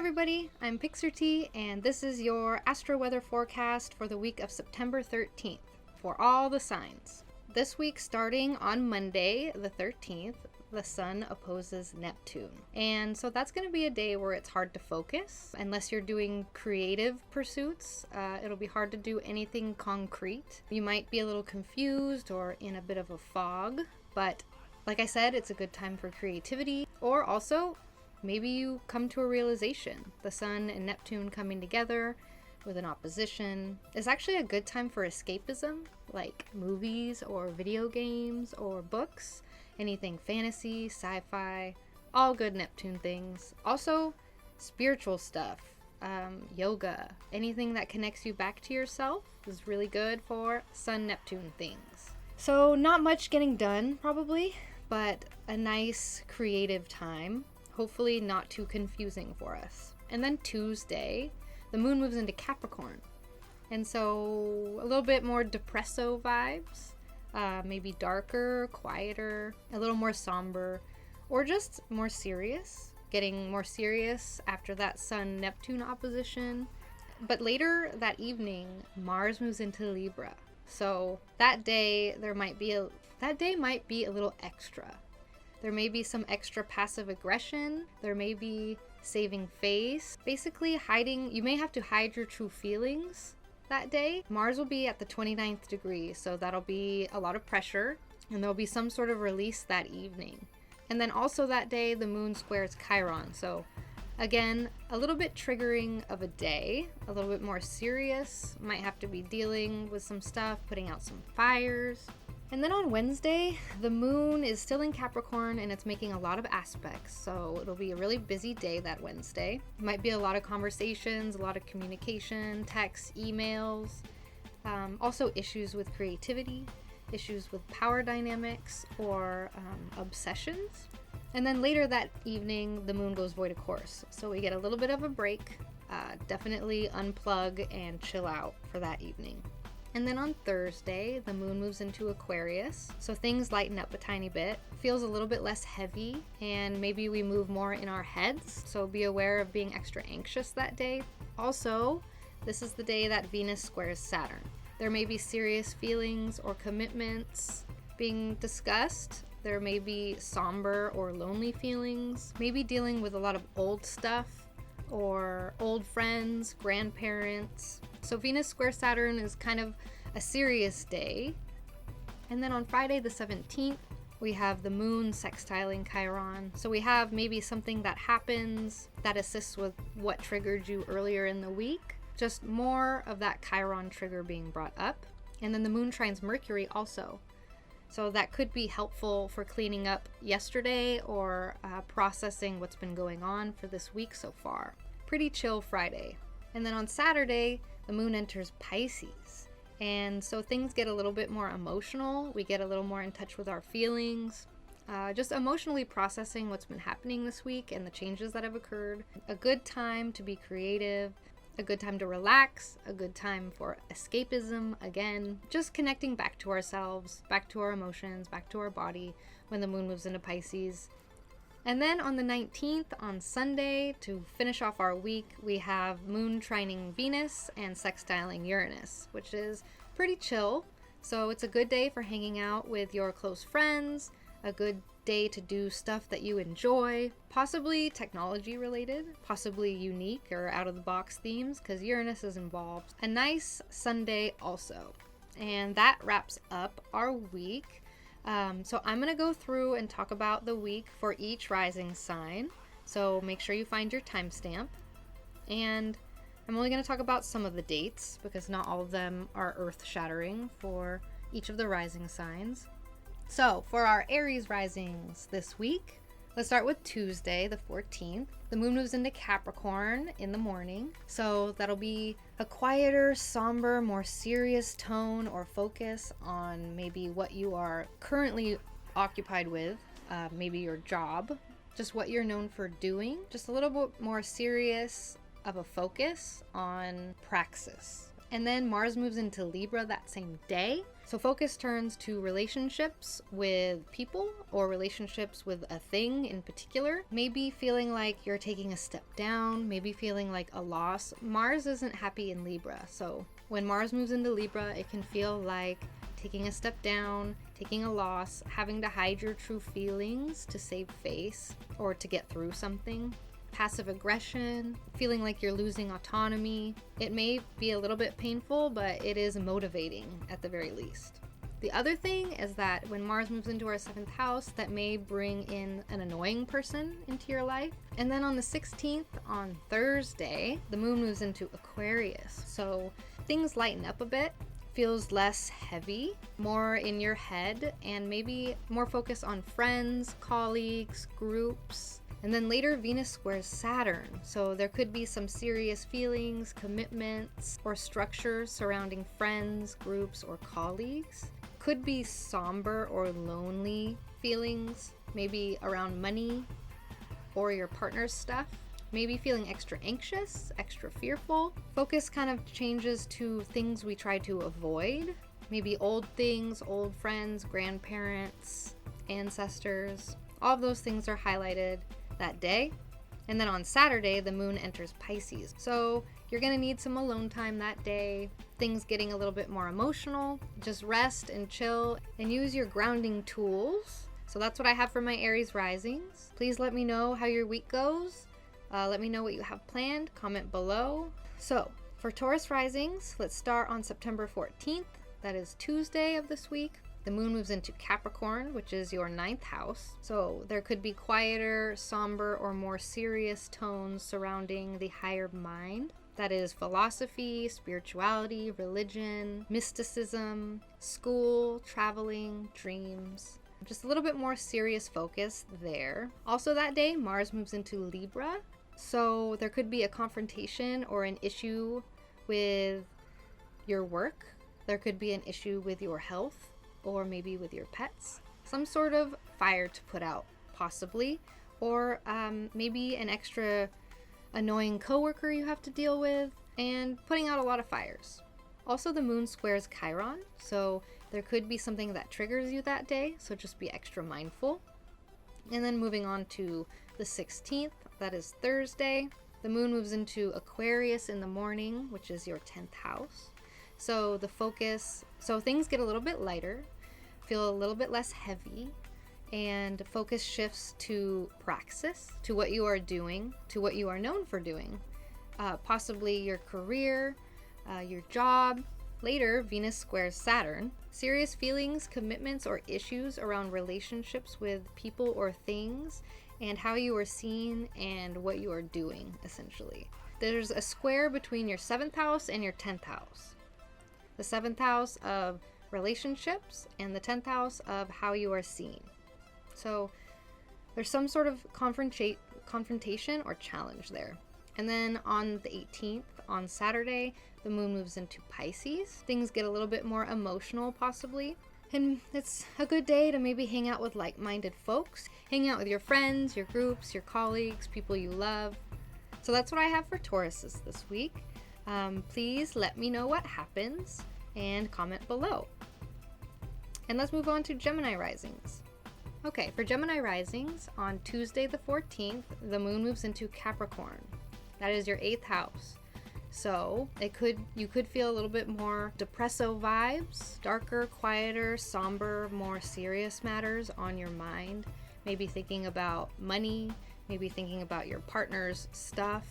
everybody, I'm Pixar and this is your astro weather forecast for the week of September 13th for all the signs. This week starting on Monday the 13th, the sun opposes Neptune. And so that's going to be a day where it's hard to focus. Unless you're doing creative pursuits, it'll be hard to do anything concrete. You might be a little confused or in a bit of a fog, but like I said, it's a good time for creativity, or also maybe you come to a realization. The sun and Neptune coming together with an opposition is actually a good time for escapism, like movies or video games or books, anything fantasy, sci-fi, all good Neptune things. Also, spiritual stuff, yoga, anything that connects you back to yourself is really good for Sun-Neptune things. So not much getting done probably, but a nice creative time. Hopefully not too confusing for us. And then Tuesday, the moon moves into Capricorn. And so a little bit more depresso vibes, maybe darker, quieter, a little more somber, or just more serious. Getting more serious after that Sun-Neptune opposition. But later that evening, Mars moves into Libra. So that day might be a little extra. There may be some extra passive aggression. There may be saving face. Basically you may have to hide your true feelings that day. Mars will be at the 29th degree, so that'll be a lot of pressure, and there'll be some sort of release that evening. And then also that day, the moon squares Chiron. So again, a little bit triggering of a day, a little bit more serious. Might have to be dealing with some stuff, putting out some fires. And then on Wednesday, the moon is still in Capricorn and it's making a lot of aspects. So it'll be a really busy day that Wednesday. Might be a lot of conversations, a lot of communication, texts, emails. Also issues with creativity, issues with power dynamics, or obsessions. And then later that evening, the moon goes void of course. So we get a little bit of a break. Definitely unplug and chill out for that evening. And then on Thursday, the moon moves into Aquarius, so things lighten up a tiny bit. Feels a little bit less heavy, and maybe we move more in our heads, so be aware of being extra anxious that day. Also, this is the day that Venus squares Saturn. There may be serious feelings or commitments being discussed. There may be somber or lonely feelings, maybe dealing with a lot of old stuff or old friends, grandparents. So Venus square Saturn is kind of a serious day. And then on Friday the 17th, we have the moon sextiling Chiron. So we have maybe something that happens that assists with what triggered you earlier in the week. Just more of that Chiron trigger being brought up. And then the moon trines Mercury also. So that could be helpful for cleaning up yesterday or processing what's been going on for this week so far. Pretty chill Friday. And then on Saturday, the moon enters Pisces. And so things get a little bit more emotional. We get a little more in touch with our feelings. Just emotionally processing what's been happening this week and the changes that have occurred. A good time to be creative. A good time to relax, a good time for escapism, again, just connecting back to ourselves, back to our emotions, back to our body when the moon moves into Pisces. And then on the 19th, on Sunday, to finish off our week, we have moon trining Venus and sextiling Uranus, which is pretty chill. So it's a good day for hanging out with your close friends, a good day to do stuff that you enjoy, possibly technology related, possibly unique or out of the box themes, because Uranus is involved. A nice Sunday also. And that wraps up our week. So I'm going to go through and talk about the week for each rising sign. So make sure you find your timestamp. And I'm only going to talk about some of the dates because not all of them are earth-shattering for each of the rising signs. So for our Aries risings this week, let's start with Tuesday, the 14th. The moon moves into Capricorn in the morning. So that'll be a quieter, somber, more serious tone or focus on maybe what you are currently occupied with, maybe your job, just what you're known for doing. Just a little bit more serious of a focus on praxis. And then Mars moves into Libra that same day. So focus turns to relationships with people or relationships with a thing in particular. Maybe feeling like you're taking a step down, maybe feeling like a loss. Mars isn't happy in Libra. So when Mars moves into Libra, it can feel like taking a step down, taking a loss, having to hide your true feelings to save face or to get through something. Passive aggression, feeling like you're losing autonomy. It may be a little bit painful, but it is motivating at the very least. The other thing is that when Mars moves into our 7th house, that may bring in an annoying person into your life. And then on the 16th, on Thursday, the moon moves into Aquarius. So things lighten up a bit, feels less heavy, more in your head, and maybe more focus on friends, colleagues, groups. And then later, Venus squares Saturn. So there could be some serious feelings, commitments, or structures surrounding friends, groups, or colleagues. Could be somber or lonely feelings, maybe around money or your partner's stuff. Maybe feeling extra anxious, extra fearful. Focus kind of changes to things we try to avoid. Maybe old things, old friends, grandparents, ancestors. All of those things are highlighted that day. And then on Saturday, the moon enters Pisces. So you're going to need some alone time that day. Things getting a little bit more emotional. Just rest and chill and use your grounding tools. So that's what I have for my Aries risings. Please let me know how your week goes. Let me know what you have planned. Comment below. So for Taurus risings, let's start on September 14th. That is Tuesday of this week. The moon moves into Capricorn, which is your 9th house. So there could be quieter, somber, or more serious tones surrounding the higher mind. That is philosophy, spirituality, religion, mysticism, school, traveling, dreams. Just a little bit more serious focus there. Also that day, Mars moves into Libra. So there could be a confrontation or an issue with your work. There could be an issue with your health, or maybe with your pets. Some sort of fire to put out, possibly. Or maybe an extra annoying coworker you have to deal with, and putting out a lot of fires. Also, the moon squares Chiron, so there could be something that triggers you that day, so just be extra mindful. And then moving on to the 16th, that is Thursday. The moon moves into Aquarius in the morning, which is your 10th house. So things get a little bit lighter, feel a little bit less heavy, and focus shifts to praxis, to what you are doing, to what you are known for doing, possibly your career, your job. Later, Venus squares Saturn. Serious feelings, commitments, or issues around relationships with people or things, and how you are seen and what you are doing, essentially. There's a square between your 7th house and your 10th house. The 7th house of relationships and the 10th house of how you are seen. So there's some sort of confrontation or challenge there. And then on the 18th, on Saturday, the moon moves into Pisces. Things get a little bit more emotional, possibly. And it's a good day to maybe hang out with like-minded folks. Hang out with your friends, your groups, your colleagues, people you love. So that's what I have for Tauruses this week. Please let me know what happens and comment below. And let's move on to Gemini risings. Okay, for Gemini risings, on Tuesday the 14th, the moon moves into Capricorn. That is your 8th house. So you could feel a little bit more depresso vibes, darker, quieter, somber, more serious matters on your mind. Maybe thinking about money, maybe thinking about your partner's stuff.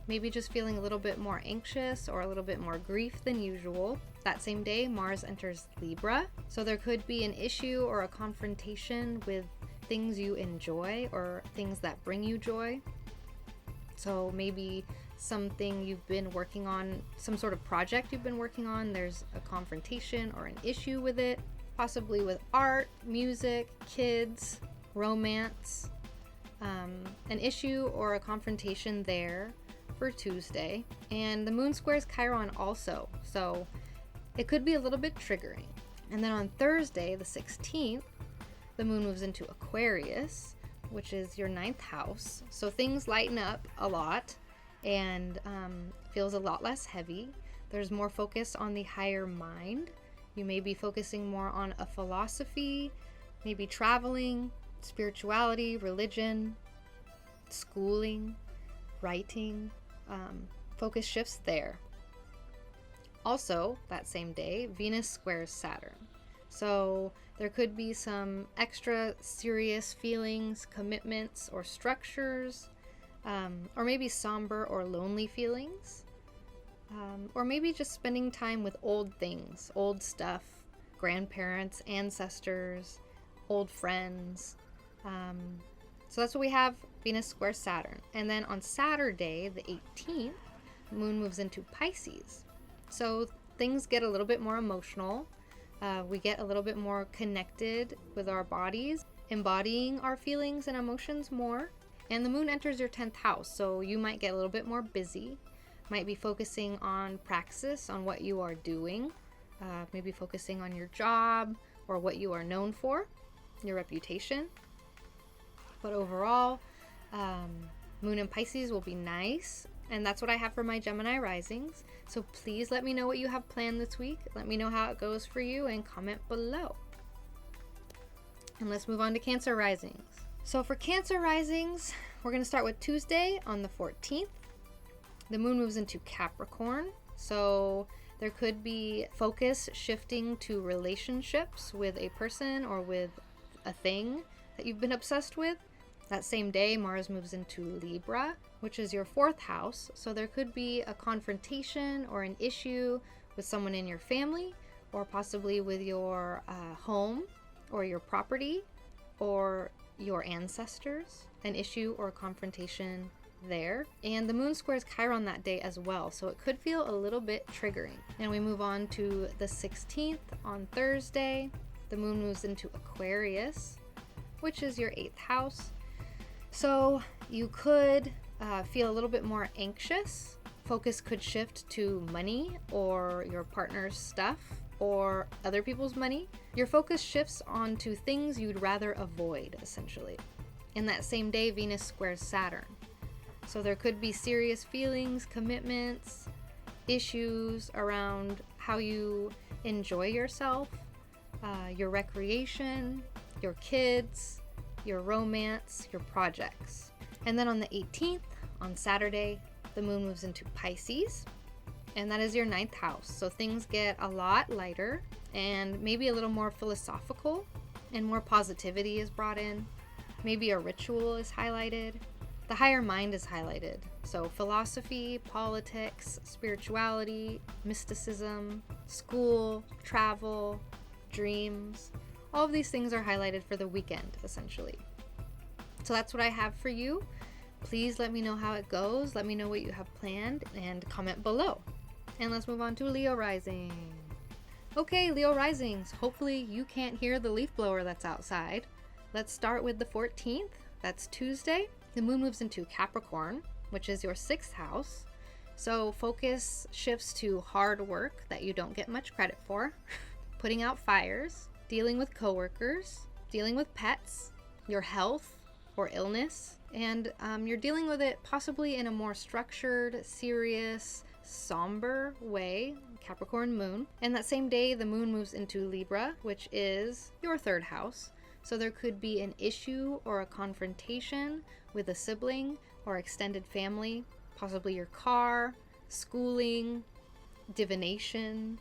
Maybe just feeling a little bit more anxious or a little bit more grief than usual. That same day, Mars enters Libra. So there could be an issue or a confrontation with things you enjoy or things that bring you joy. So maybe something you've been working on, some sort of project you've been working on, there's a confrontation or an issue with it, possibly with art, music, kids, romance. An issue or a confrontation there for Tuesday. And the moon squares Chiron also, so it could be a little bit triggering. And then on Thursday, the 16th, the moon moves into Aquarius, which is your 9th house. So things lighten up a lot and feels a lot less heavy. There's more focus on the higher mind. You may be focusing more on a philosophy, maybe traveling, spirituality, religion, schooling, writing. Focus shifts there. Also, that same day, Venus squares Saturn. So there could be some extra serious feelings, commitments, or structures, or maybe somber or lonely feelings. Or maybe just spending time with old things, old stuff, grandparents, ancestors, old friends. So that's what we have, Venus squares Saturn. And then on Saturday, the 18th, Moon moves into Pisces. So things get a little bit more emotional. We get a little bit more connected with our bodies, embodying our feelings and emotions more. And the Moon enters your 10th house, so you might get a little bit more busy. Might be focusing on praxis, on what you are doing. Maybe focusing on your job or what you are known for, your reputation. But overall, Moon in Pisces will be nice. And that's what I have for my Gemini risings. So please let me know what you have planned this week. Let me know how it goes for you and comment below. And let's move on to Cancer risings. So for Cancer risings, we're going to start with Tuesday on the 14th. The Moon moves into Capricorn. So there could be focus shifting to relationships with a person or with a thing that you've been obsessed with. That same day, Mars moves into Libra, which is your 4th house. So there could be a confrontation or an issue with someone in your family, or possibly with your home or your property or your ancestors, an issue or confrontation there. And the Moon squares Chiron that day as well, so it could feel a little bit triggering. And we move on to the 16th on Thursday. The Moon moves into Aquarius, which is your 8th house. So you could feel a little bit more anxious. Focus could shift to money or your partner's stuff or other people's money. Your focus shifts onto things you'd rather avoid, essentially. In that same day, Venus squares Saturn. So there could be serious feelings, commitments, issues around how you enjoy yourself, your recreation, your kids, your romance, your projects. And then on the 18th, on Saturday, the Moon moves into Pisces, and that is your 9th house. So things get a lot lighter and maybe a little more philosophical, and more positivity is brought in. Maybe a ritual is highlighted. The higher mind is highlighted. So philosophy, politics, spirituality, mysticism, school, travel, dreams. All of these things are highlighted for the weekend, essentially. So that's what I have for you. Please let me know how it goes. Let me know what you have planned and comment below. And let's move on to Leo rising. Okay, Leo risings. Hopefully you can't hear the leaf blower that's outside. Let's start with the 14th. That's Tuesday. The Moon moves into Capricorn, which is your 6th house. So focus shifts to hard work that you don't get much credit for, putting out fires, dealing with coworkers, dealing with pets, your health or illness, and you're dealing with it possibly in a more structured, serious, somber way, Capricorn Moon. And that same day, the Moon moves into Libra, which is your 3rd house. So there could be an issue or a confrontation with a sibling or extended family, possibly your car, schooling, divination,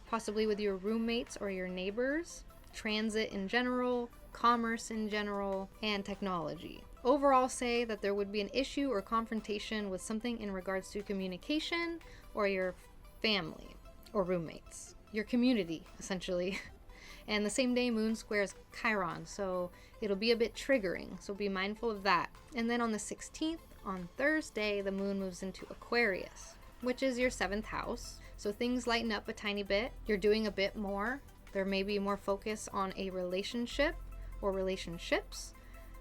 possibly with your roommates or your neighbors, transit in general, commerce in general, and technology. Overall, say that there would be an issue or confrontation with something in regards to communication or your family or roommates, your community, essentially. And the same day, Moon squares Chiron, so it'll be a bit triggering, so be mindful of that. And then on the 16th, on Thursday, the Moon moves into Aquarius, which is your 7th house. So things lighten up a tiny bit. You're doing a bit more. There may be more focus on a relationship or relationships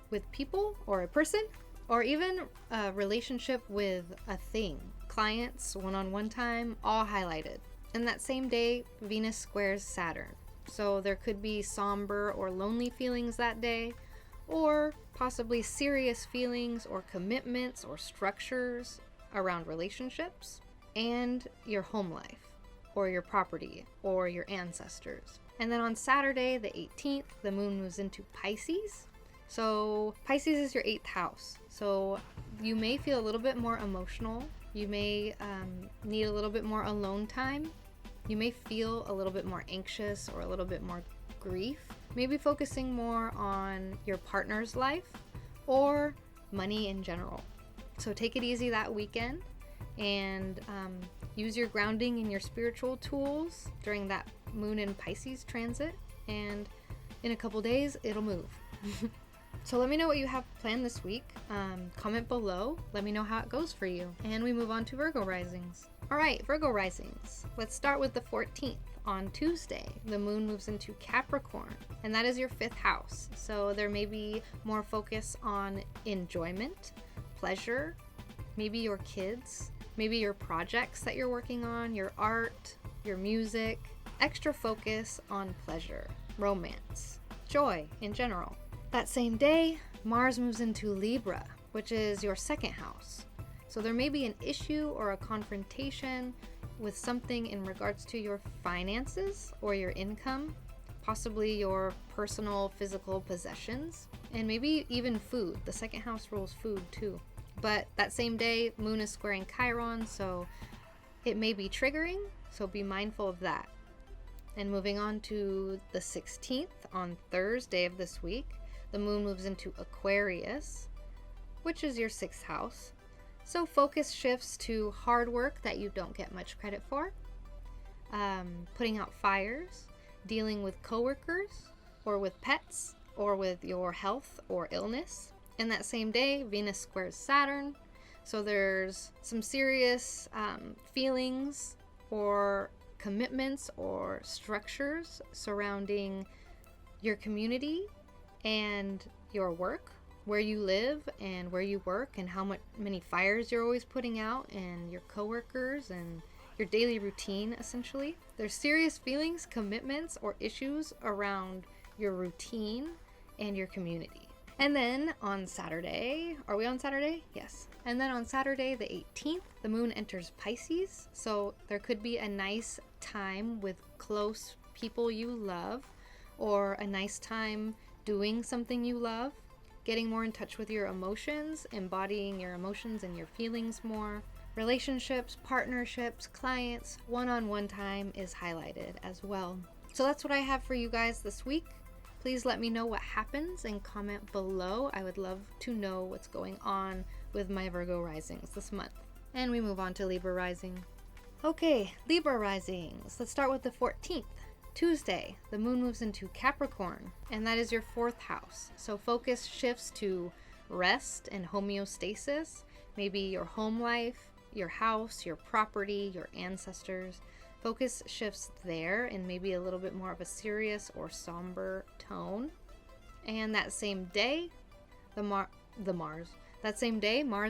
with people or a person, or even a relationship with a thing. Clients, one-on-one time, all highlighted. And that same day, Venus squares Saturn. So there could be somber or lonely feelings that day, or possibly serious feelings or commitments or structures around relationships. and your home life, or your property, or your ancestors. And then on Saturday, the 18th, the moon moves into Pisces. So Pisces is your 8th house. So you may feel a little bit more emotional. You may need a little bit more alone time. You may feel a little bit more anxious or a little bit more grief. Maybe focusing more on your partner's life or money in general. So take it easy that weekend and use your grounding and your spiritual tools during that moon in Pisces transit. And in a couple days, it'll move. So let me know what you have planned this week. Comment below. Let me know how it goes for you. And we move on to Virgo risings. All right, Virgo risings. Let's start with the 14th. On Tuesday, the moon moves into Capricorn, and that is your 5th house. So there may be more focus on enjoyment, pleasure, maybe your kids, maybe your projects that you're working on, your art, your music, extra focus on pleasure, romance, joy in general. That same day, Mars moves into Libra, which is your 2nd house. So there may be an issue or a confrontation with something in regards to your finances or your income, possibly your personal physical possessions, and maybe even food. The 2nd house rules food too. But that same day, moon is squaring Chiron, so it may be triggering, so be mindful of that. And moving on to the 16th, on Thursday of this week, the moon moves into Aquarius, which is your 6th house. So focus shifts to hard work that you don't get much credit for, putting out fires, dealing with coworkers or with pets or with your health or illness. And that same day, Venus squares Saturn. So there's some serious feelings or commitments or structures surrounding your community and your work, where you live and where you work, and how many fires you're always putting out, and your coworkers and your daily routine. Essentially, there's serious feelings, commitments, or issues around your routine and your community. And then on Saturday, are we on Saturday? Yes. And then on Saturday the 18th, the moon enters Pisces. So there could be a nice time with close people you love, or a nice time doing something you love, getting more in touch with your emotions, embodying your emotions and your feelings more. Relationships, partnerships, clients, one-on-one time is highlighted as well. So that's what I have for you guys this week. Please let me know what happens and comment below. I would love to know what's going on with my Virgo risings this month. And we move on to Libra rising. Okay, Libra risings. Let's start with the 14th. Tuesday, the moon moves into Capricorn, and that is your 4th house. So focus shifts to rest and homeostasis, maybe your home life, your house, your property, your ancestors. Focus shifts there, and maybe a little bit more of a serious or somber tone. And that same day, Mars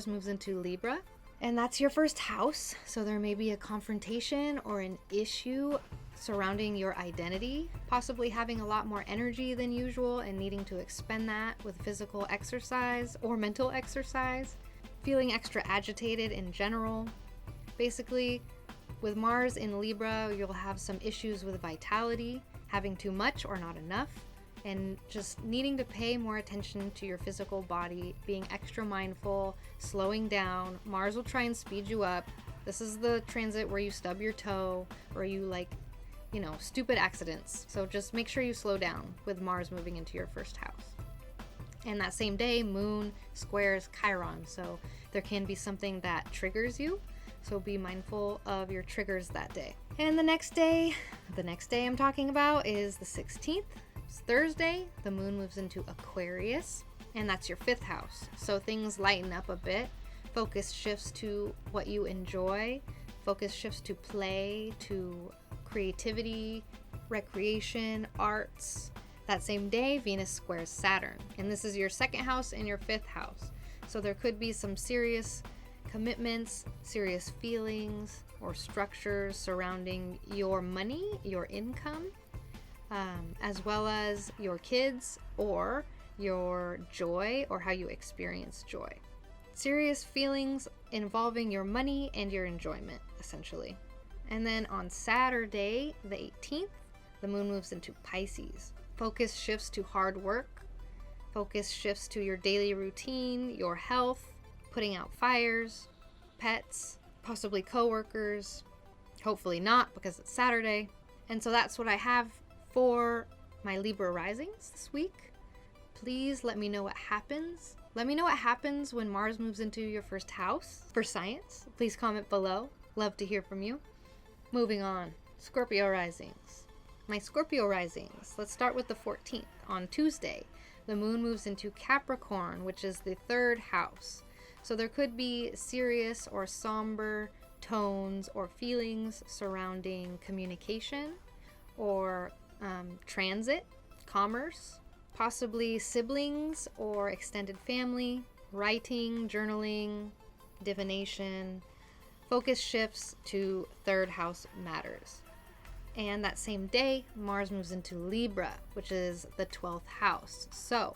moves into Libra, and that's your 1st house. So there may be a confrontation or an issue surrounding your identity, possibly having a lot more energy than usual and needing to expend that with physical exercise or mental exercise, feeling extra agitated in general. Basically, with Mars in Libra, you'll have some issues with vitality, having too much or not enough, and just needing to pay more attention to your physical body, being extra mindful, slowing down. Mars will try and speed you up. This is the transit where you stub your toe or you stupid accidents. So just make sure you slow down with Mars moving into your 1st house. And that same day, moon squares Chiron. So there can be something that triggers you. So be mindful of your triggers that day. And the next day I'm talking about is the 16th. It's Thursday. The moon moves into Aquarius, and that's your 5th house. So things lighten up a bit. Focus shifts to what you enjoy. Focus shifts to play, to creativity, recreation, arts. That same day, Venus squares Saturn, and this is your 2nd house and your 5th house. So there could be some serious commitments, serious feelings, or structures surrounding your money, your income, as well as your kids or your joy or how you experience joy. serious feelings involving your money and your enjoyment, essentially. And then on Saturday, the 18th, the moon moves into Pisces. Focus shifts to hard work. Focus shifts to your daily routine, your health, putting out fires, pets, possibly coworkers. Hopefully not, because it's Saturday. And so that's what I have for my Libra risings this week. Please let me know what happens. Let me know what happens when Mars moves into your first house for science. Please comment below. Love to hear from you. Moving on, Scorpio risings. My Scorpio risings, let's start with the 14th. On Tuesday, the moon moves into Capricorn, which is the third house. So there could be serious or somber tones or feelings surrounding communication or transit, commerce, possibly siblings or extended family, writing, journaling, divination. Focus shifts to third house matters. And that same day, Mars moves into Libra, which is the 12th house. So,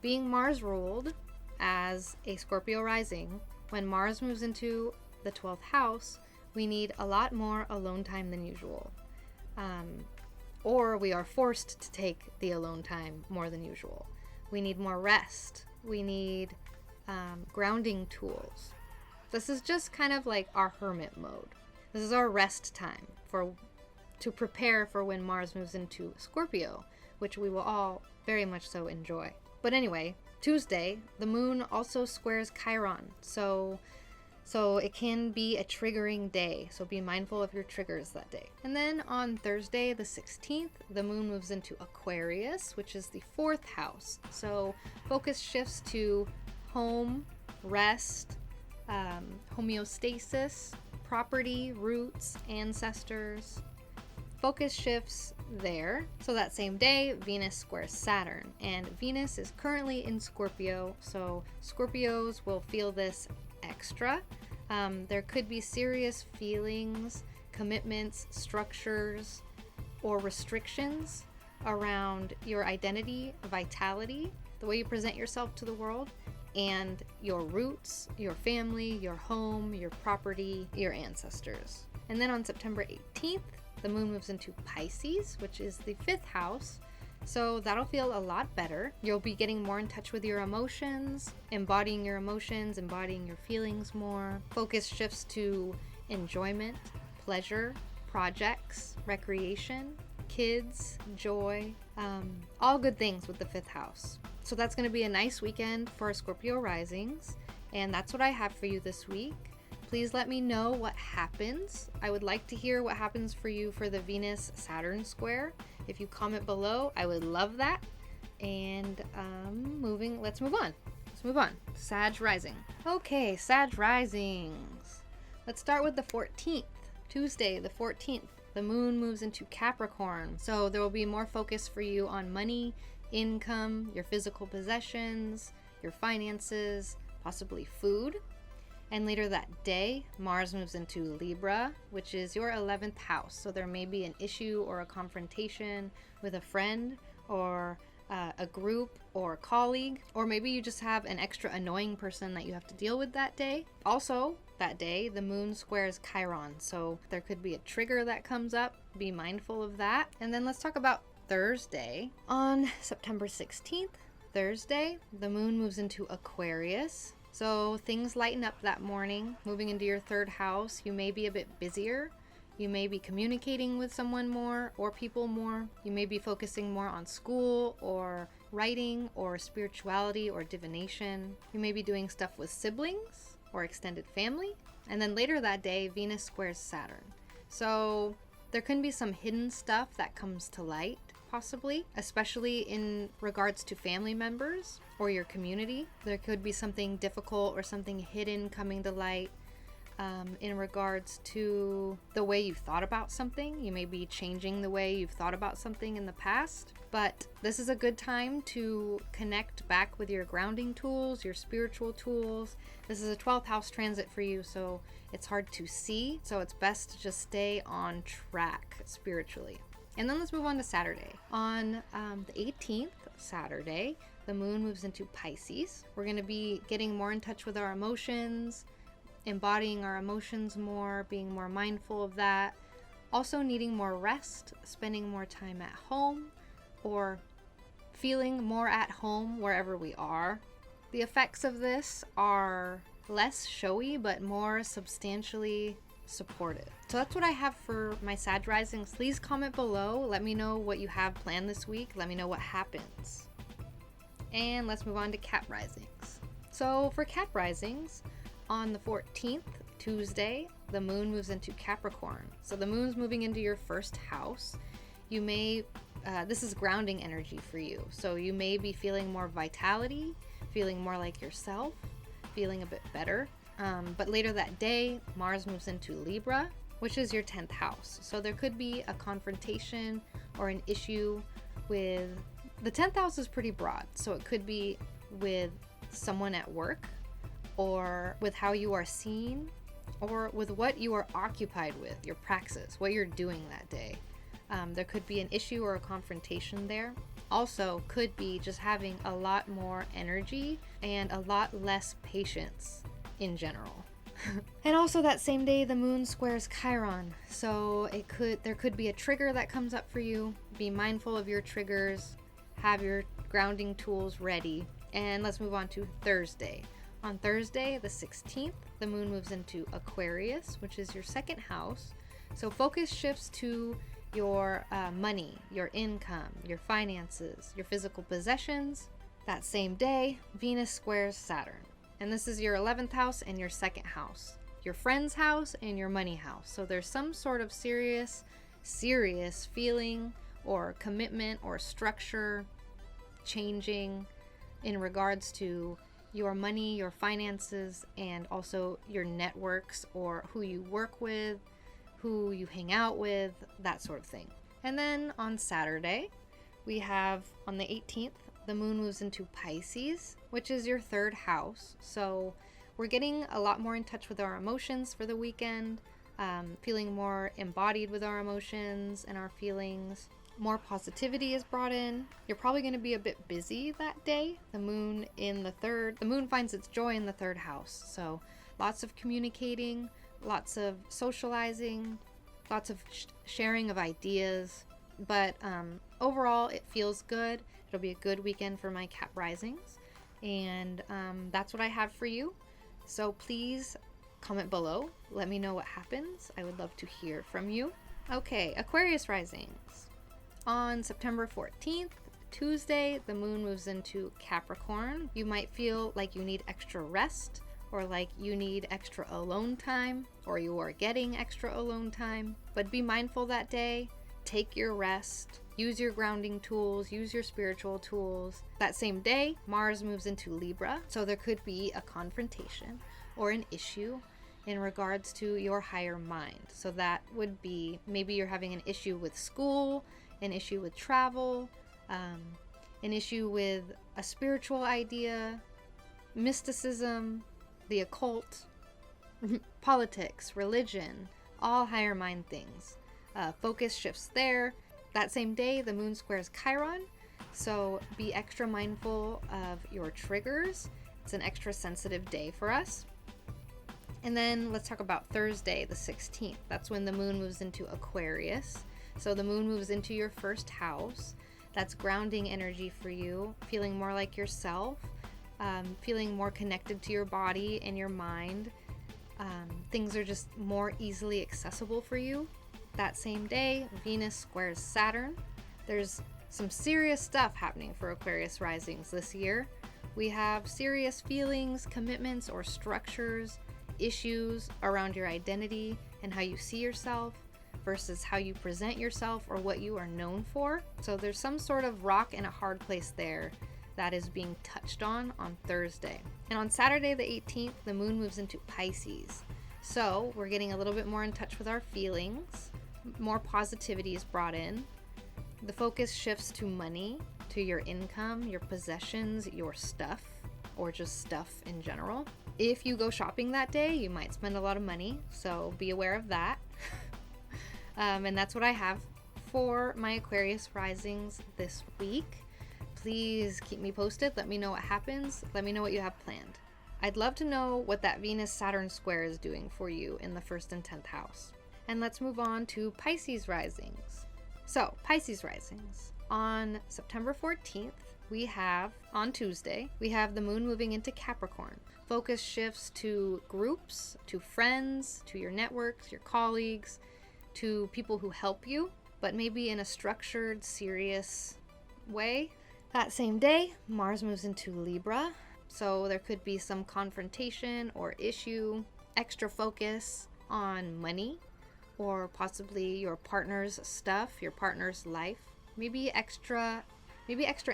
being Mars ruled as a Scorpio rising, when Mars moves into the 12th house, we need a lot more alone time than usual. Or we are forced to take the alone time more than usual. We need more rest. We need grounding tools. This is just kind of like our hermit mode. This is our rest time to prepare for when Mars moves into Scorpio, which we will all very much so enjoy. But anyway, Tuesday, the moon also squares Chiron, so it can be a triggering day, so be mindful of your triggers that day. And then on Thursday, the 16th, the moon moves into Aquarius, which is the 4th house. So focus shifts to home, rest, homeostasis, property, roots, ancestors. Focus shifts there. So that same day, Venus squares Saturn, and Venus is currently in Scorpio, so Scorpios will feel this extra. There could be serious feelings, commitments, structures, or restrictions around your identity, vitality, the way you present yourself to the world, and your roots, your family, your home, your property, your ancestors. And then on September 18th, the moon moves into Pisces, which is the 5th house. So that'll feel a lot better. You'll be getting more in touch with your emotions, embodying your emotions, embodying your feelings more. Focus shifts to enjoyment, pleasure, projects, recreation, kids, joy, all good things with the 5th house. So that's going to be a nice weekend for Scorpio risings, and that's what I have for you this week. Please let me know what happens. I would like to hear what happens for you for the Venus-Saturn square. If you comment below, I would love that. And let's move on. Sag rising. Okay, Sag risings. Let's start with the 14th. Tuesday, the 14th. The moon moves into Capricorn. So there will be more focus for you on money, income, your physical possessions, your finances, possibly food. And later that day, Mars moves into Libra, which is your 11th house. So there may be an issue or a confrontation with a friend or a group or a colleague, or maybe you just have an extra annoying person that you have to deal with that day. Also, that day, the moon squares Chiron, so there could be a trigger that comes up. Be mindful of that. And then let's talk about Thursday. On September 16th, Thursday, the moon moves into Aquarius. So things lighten up that morning. Moving into your 3rd house, you may be a bit busier. You may be communicating with someone more or people more. You may be focusing more on school or writing or spirituality or divination. You may be doing stuff with siblings or extended family. And then later that day, Venus squares Saturn. So there can be some hidden stuff that comes to light, possibly, especially in regards to family members or your community. There could be something difficult or something hidden coming to light in regards to the way you've thought about something. You may be changing the way you've thought about something in the past, but this is a good time to connect back with your grounding tools, your spiritual tools. This is a 12th house transit for you, so it's hard to see, so it's best to just stay on track spiritually. And then let's move on to Saturday. On the 18th, Saturday, the moon moves into Pisces. We're going to be getting more in touch with our emotions, embodying our emotions more, being more mindful of that. Also needing more rest, spending more time at home, or feeling more at home wherever we are. The effects of this are less showy, but more substantially supportive. So that's what I have for my Sag risings. Please comment below. Let me know what you have planned this week. Let me know what happens. And let's move on to Cap risings. So for Cap risings, on the 14th, Tuesday, the moon moves into Capricorn. So the moon's moving into your first house. You may, this is grounding energy for you. So you may be feeling more vitality, feeling more like yourself, feeling a bit better. But later that day, Mars moves into Libra, which is your 10th house. So there could be a confrontation or an issue with, the 10th house is pretty broad. So it could be with someone at work, or with how you are seen, or with what you are occupied with, your praxis, what you're doing that day. There could be an issue or a confrontation there. Also, could be just having a lot more energy and a lot less patience in general. And also that same day, the moon squares Chiron. So there could be a trigger that comes up for you. Be mindful of your triggers. Have your grounding tools ready. And let's move on to Thursday. On Thursday, the 16th, the moon moves into Aquarius, which is your second house. So focus shifts to your money, your income, your finances, your physical possessions. That same day, Venus squares Saturn. And this is your 11th house and your second house, your friend's house and your money house. So there's some sort of serious feeling or commitment or structure changing in regards to your money, your finances, and also your networks, or who you work with, who you hang out with, that sort of thing. And then on Saturday, we have on the 18th, the moon moves into Pisces, which is your third house. So we're getting a lot more in touch with our emotions for the weekend, feeling more embodied with our emotions and our feelings. More positivity is brought in. You're probably going to be a bit busy that day. The moon finds its joy in the third house. So lots of communicating, lots of socializing, lots of sharing of ideas. But overall, it feels good. It'll be a good weekend for my Cap risings. And that's what I have for you. So please comment below. Let me know what happens. I would love to hear from you. Okay, Aquarius risings. On September 14th, Tuesday, the moon moves into Capricorn. You might feel like you need extra rest, or like you need extra alone time, or you are getting extra alone time. But be mindful that day. Take your rest. Use your grounding tools. Use your spiritual tools. That same day, Mars moves into Libra. So there could be a confrontation or an issue in regards to your higher mind. So that would be, maybe you're having an issue with school, an issue with travel, an issue with a spiritual idea, mysticism, the occult, politics, religion, all higher mind things. Focus shifts there. That same day, the moon squares Chiron, so be extra mindful of your triggers. It's an extra sensitive day for us. And then let's talk about Thursday, the 16th. That's when the moon moves into Aquarius. So the moon moves into your first house. That's grounding energy for you, feeling more like yourself, feeling more connected to your body and your mind. Things are just more easily accessible for you. That same day, Venus squares Saturn. There's some serious stuff happening for Aquarius risings this year. We have serious feelings, commitments, or structures, issues around your identity and how you see yourself versus how you present yourself or what you are known for. So there's some sort of rock and a hard place there that is being touched on Thursday. And on Saturday the 18th, the moon moves into Pisces. So we're getting a little bit more in touch with our feelings. More positivity is brought in. The focus shifts to money, to your income, your possessions, your stuff, or just stuff in general. If you go shopping that day, you might spend a lot of money, so be aware of that. And that's what I have for my Aquarius risings this week. please keep me posted. Let me know what happens. Let me know what you have planned. I'd love to know what that Venus-Saturn square is doing for you in the 1st and 10th house. And let's move on to Pisces risings. So, Pisces risings. On September 14th, on Tuesday, we have the moon moving into Capricorn. Focus shifts to groups, to friends, to your networks, your colleagues, to people who help you, but maybe in a structured, serious way. That same day, Mars moves into Libra, so there could be some confrontation or issue, extra focus on money, or possibly your partner's stuff, your partner's life. Maybe extra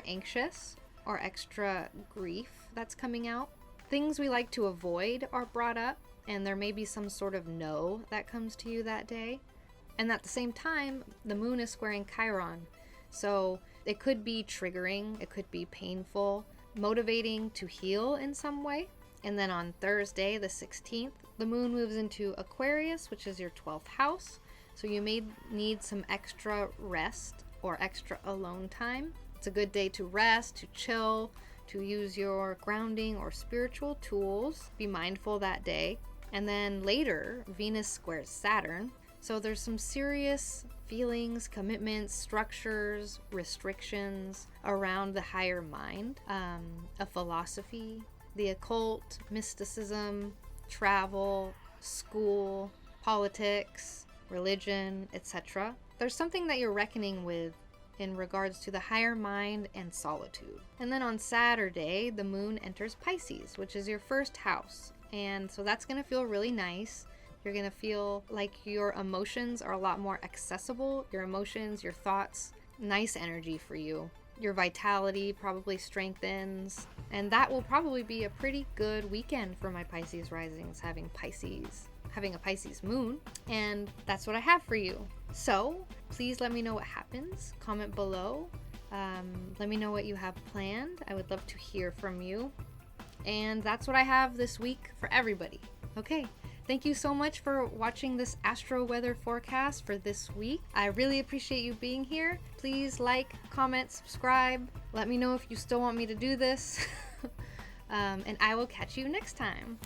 anxious or extra grief that's coming out. Things we like to avoid are brought up, and there may be some sort of no that comes to you that day. And at the same time, the moon is squaring Chiron, so it could be triggering, it could be painful, motivating to heal in some way. And then on Thursday, the 16th, the moon moves into Aquarius, which is your 12th house. So you may need some extra rest or extra alone time. It's a good day to rest, to chill, to use your grounding or spiritual tools. Be mindful that day. And then later, Venus squares Saturn. So there's some serious feelings, commitments, structures, restrictions around the higher mind, a philosophy, the occult, mysticism, travel, school, politics, religion, etc. There's something that you're reckoning with in regards to the higher mind and solitude. And then on Saturday, the moon enters Pisces, which is your 1st house. And so that's going to feel really nice. You're going to feel like your emotions are a lot more accessible. Your emotions, your thoughts, nice energy for you. Your vitality probably strengthens. And that will probably be a pretty good weekend for my Pisces risings, having a Pisces moon. And that's what I have for you. So please let me know what happens. Comment below. Let me know what you have planned. I would love to hear from you. And that's what I have this week for everybody. Okay. Thank you so much for watching this astro weather forecast for this week. I really appreciate you being here. Please like, comment, subscribe. Let me know if you still want me to do this. And I will catch you next time.